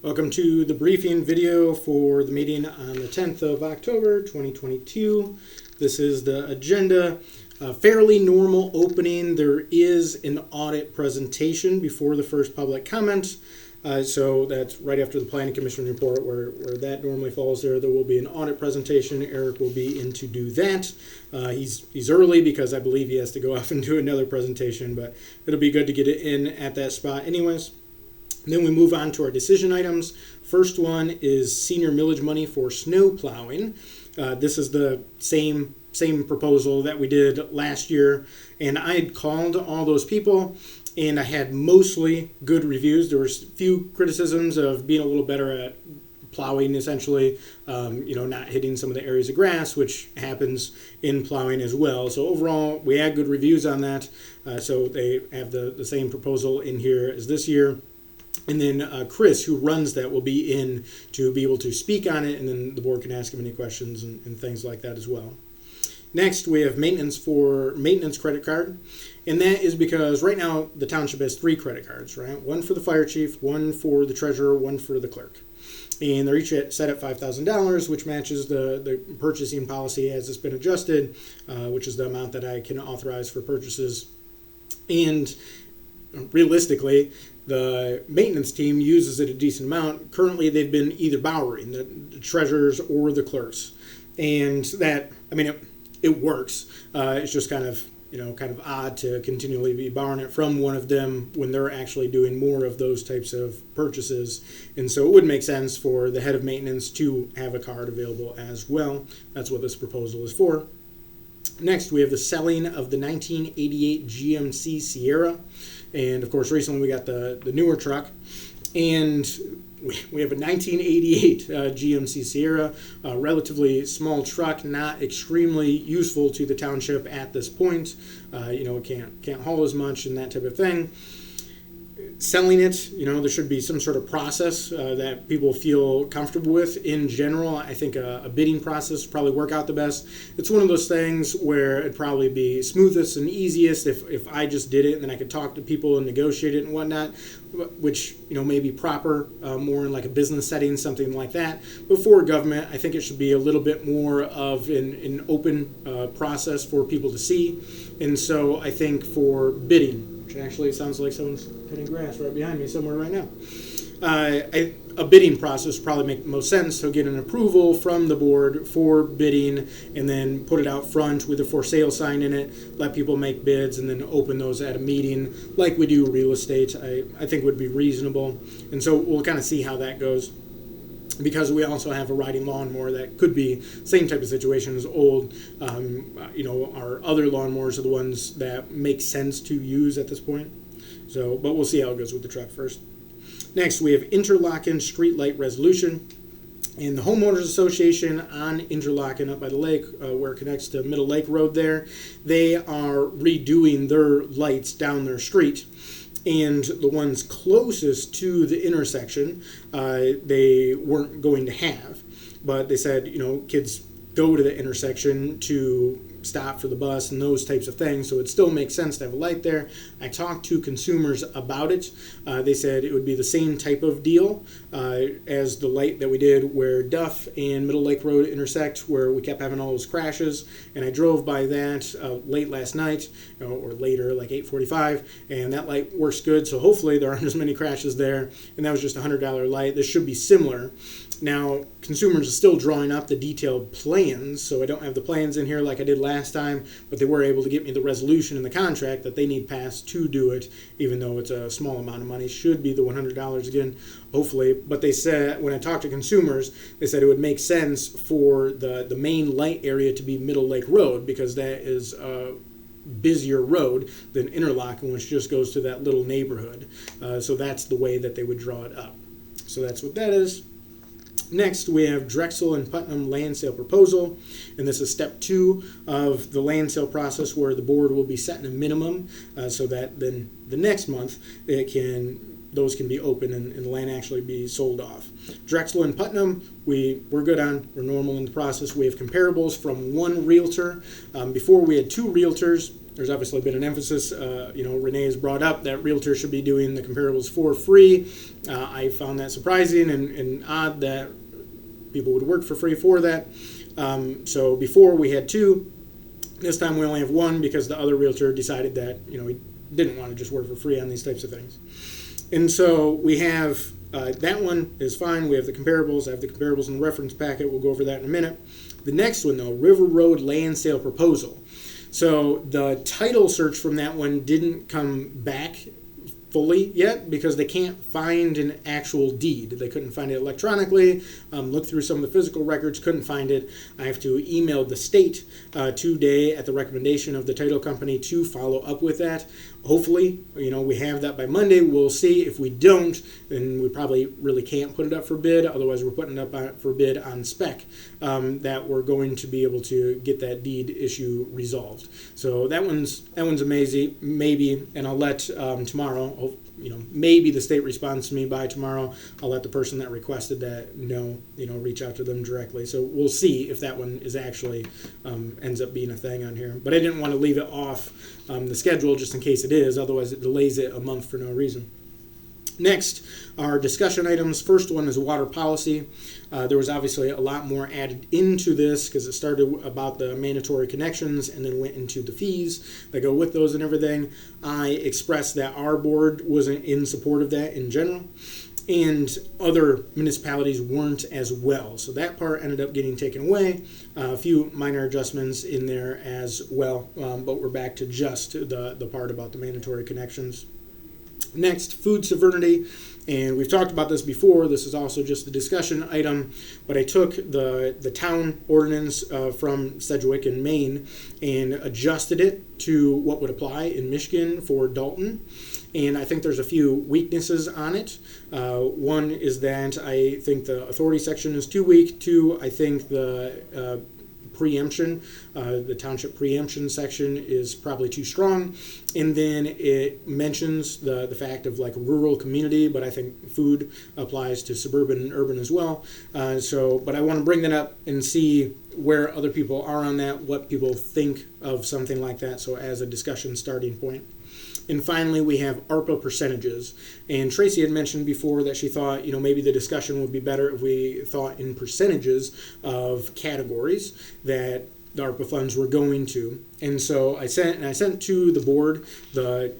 Welcome to the briefing video for the meeting on the 10th of October 2022. This is the agenda. Fairly normal opening. There is an audit presentation before the first public comment. So that's right after the Planning Commission report where that normally falls there. There will be an audit presentation. Eric will be in to do that. He's early because I believe he has to go off and do another presentation, but it'll be good to get it in at that spot anyways. Then we move on to our decision items. First one is senior millage money for snow plowing. This is the same proposal that we did last year, and I had called all those people, and I had mostly good reviews. There were a few criticisms of being a little better at plowing, essentially, not hitting some of the areas of grass, which happens in plowing as well. So overall, we had good reviews on that. So they have the same proposal in here as this year. And then Chris, who runs that, will be in to be able to speak on it, and then the board can ask him any questions and things like that as well. Next, we have maintenance credit card, and that is because right now the township has 3 credit cards, right? One for the fire chief, one for the treasurer, one for the clerk. And they're each set at $5,000, which matches the purchasing policy as it's been adjusted, which is the amount that I can authorize for purchases. And realistically, the maintenance team uses it a decent amount. Currently, they've been either borrowing the treasurers or the clerks, and that, it works. It's just kind of odd to continually be borrowing it from one of them when they're actually doing more of those types of purchases. And so it would make sense for the head of maintenance to have a card available as well. That's what this proposal is for. Next, we have the selling of the 1988 GMC Sierra. And of course, recently we got the newer truck, and we have a 1988 GMC Sierra, a relatively small truck, not extremely useful to the township at this point. It can't haul as much and that type of thing. Selling it, there should be some sort of process that people feel comfortable with. In general, I think a bidding process would probably work out the best. It's one of those things where it'd probably be smoothest and easiest if I just did it and then I could talk to people and negotiate it and whatnot, which may be proper, more in like a business setting, something like that. But for government, I think it should be a little bit more of an open process for people to see. And so I think for bidding, which actually sounds like someone's cutting grass right behind me somewhere right now. A bidding process would probably make the most sense. So get an approval from the board for bidding and then put it out front with a for sale sign in it, let people make bids, and then open those at a meeting like we do real estate. I think would be reasonable. And so we'll kind of see how that goes, because we also have a riding lawnmower that could be same type of situation as old. Our other lawnmowers are the ones that make sense to use at this point. So, but we'll see how it goes with the truck first. Next, we have Interlochen streetlight resolution. And the Homeowners Association on Interlochen up by the lake, where it connects to Middle Lake Road there, they are redoing their lights down their street. And the ones closest to the intersection, they weren't going to have. But they said, kids go to the intersection to stop for the bus and those types of things, so it still makes sense to have a light there. I talked to consumers about it. They said it would be the same type of deal as the light that we did where Duff and Middle Lake Road intersect, where we kept having all those crashes. And I drove by that late last night, or later, like 8:45, and that light works good, so hopefully there aren't as many crashes there. And that was just a $100 light. This should be similar. Now, consumers are still drawing up the detailed plans, so I don't have the plans in here like I did last time, but they were able to get me the resolution in the contract that they need passed to do it, even though it's a small amount of money. Should be the $100 again, hopefully. But they said, when I talked to consumers, they said it would make sense for the main light area to be Middle Lake Road, because that is a busier road than Interlochen, which just goes to that little neighborhood. So that's the way that they would draw it up. So that's what that is. Next, we have Drexel and Putnam land sale proposal, and this is step 2 of the land sale process, where the board will be setting a minimum so that then the next month those can be open and the land actually be sold off. Drexel and Putnam, we're good on. We're normal in the process. We have comparables from one realtor. Before we had 2 realtors. there's obviously been an emphasis, Renee has brought up that realtors should be doing the comparables for free. I found that surprising and odd that people would work for free for that. So before we had 2. This time we only have 1 because the other realtor decided that, he didn't want to just work for free on these types of things. And so we have that one is fine. We have the comparables. I have the comparables in the reference packet. We'll go over that in a minute. The next one, though, River Road Land Sale Proposal. So the title search from that one didn't come back fully yet because they can't find an actual deed. They couldn't find it electronically. Looked through some of the physical records, couldn't find it. I have to email the state today at the recommendation of the title company to follow up with that. Hopefully, we have that by Monday. We'll see. If we don't, then we probably really can't put it up for bid. Otherwise, we're putting it up for bid on spec that we're going to be able to get that deed issue resolved. So that one's amazing, maybe, and I'll let tomorrow, maybe the state responds to me by tomorrow. I'll let the person that requested that know, reach out to them directly. So we'll see if that one is actually ends up being a thing on here. But I didn't want to leave it off the schedule just in case it is. Otherwise, it delays it a month for no reason. Next, our discussion items. First one is water policy. There was obviously a lot more added into this because it started about the mandatory connections and then went into the fees that go with those and everything. I expressed that our board wasn't in support of that in general, and other municipalities weren't as well. So that part ended up getting taken away. A few minor adjustments in there as well, but we're back to just the part about the mandatory connections. Next, food sovereignty, and we've talked about this before. This is also just the discussion item, but I took the town ordinance from Sedgwick in Maine and adjusted it to what would apply in Michigan for Dalton, and I think there's a few weaknesses on it. One is that I think the authority section is too weak. 2, I think the preemption, the township preemption section is probably too strong, and then it mentions the fact of like rural community, but I think food applies to suburban and urban as well. But I want to bring that up and see where other people are on that, what people think of something like that, so as a discussion starting point. And finally, we have ARPA percentages. And Tracy had mentioned before that she thought, maybe the discussion would be better if we thought in percentages of categories that the ARPA funds were going to. And so I sent to the board the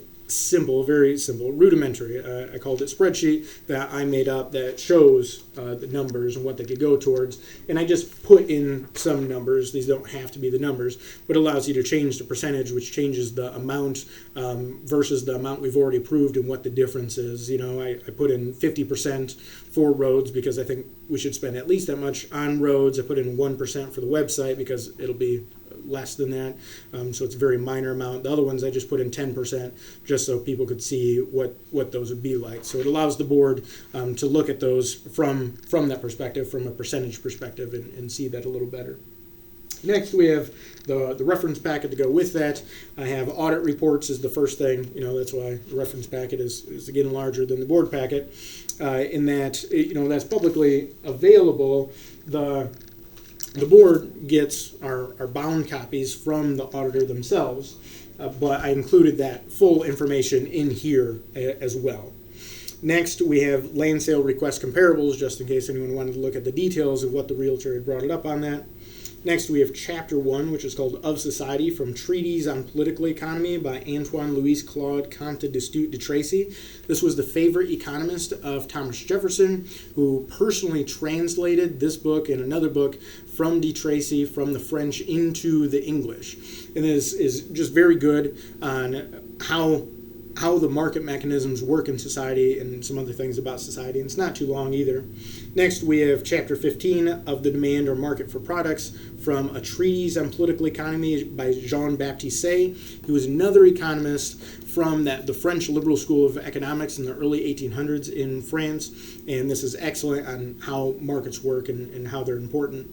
very simple, rudimentary, I called it spreadsheet, that I made up that shows the numbers and what they could go towards. And I just put in some numbers. These don't have to be the numbers, but allows you to change the percentage, which changes the amount versus the amount we've already approved and what the difference is. I put in 50% for roads because I think we should spend at least that much on roads. I put in 1% for the website because it'll be less than that, so it's a very minor amount. The other ones I just put in 10% just so people could see what those would be like. So it allows the board to look at those from that perspective, from a percentage perspective, and see that a little better. Next, we have the reference packet to go with that. I have audit reports is the first thing. That's why the reference packet is again larger than the board packet. In that, that's publicly available. The board gets our bound copies from the auditor themselves, but I included that full information in here as well. Next, we have land sale request comparables, just in case anyone wanted to look at the details of what the realtor had brought it up on that. Next, we have Chapter 1, which is called Of Society, from Treatise on Political Economy by Antoine Louis Claude Comte d'Astute de Tracy. This was the favorite economist of Thomas Jefferson, who personally translated this book and another book from de Tracy from the French into the English. And this is just very good on how the market mechanisms work in society and some other things about society, and it's not too long either. Next, we have Chapter 15 of the Demand or Market for Products from A Treatise on Political Economy by Jean-Baptiste Say. He was another economist from the French Liberal School of Economics in the early 1800s in France, and this is excellent on how markets work and how they're important.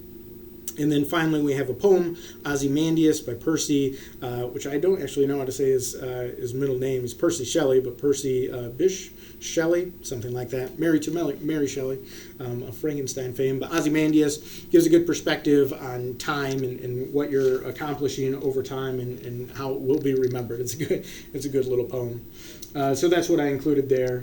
And then finally, we have a poem, Ozymandias by Percy, which I don't actually know how to say his middle name. Is Percy Shelley, but Percy Bysshe Shelley, something like that. Married to Mary Shelley, of Frankenstein fame. But Ozymandias gives a good perspective on time and what you're accomplishing over time and how it will be remembered. It's a good little poem. So that's what I included there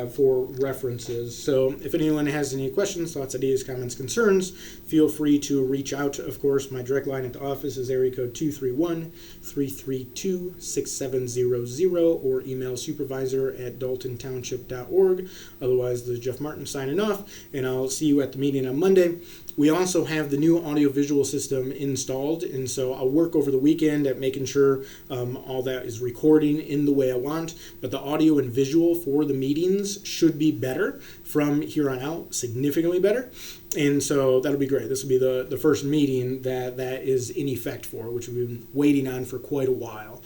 for references. So if anyone has any questions, thoughts, ideas, comments, concerns, feel free to reach out. Of course, my direct line at the office is area code 231-332-6700 or email supervisor@daltontownship.org. Otherwise, this is Jeff Martin signing off, and I'll see you at the meeting on Monday. We also have the new audiovisual system installed, and so I'll work over the weekend at making sure all that is recording in the way I want, but the audio and visual for the meetings should be better from here on out, significantly better, and so that'll be great. This will be the first meeting that is in effect for, which we've been waiting on for quite a while,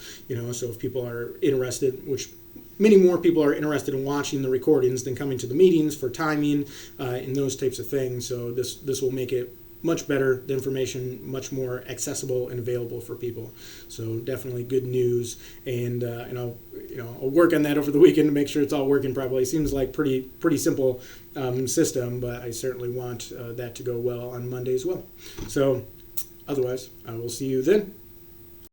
so if people are interested, which many more people are interested in watching the recordings than coming to the meetings for timing and those types of things. So this will make it much better, the information much more accessible and available for people. So definitely good news, and I'll work on that over the weekend to make sure it's all working properly. Seems like pretty simple system, but I certainly want that to go well on Monday as well. So otherwise, I will see you then.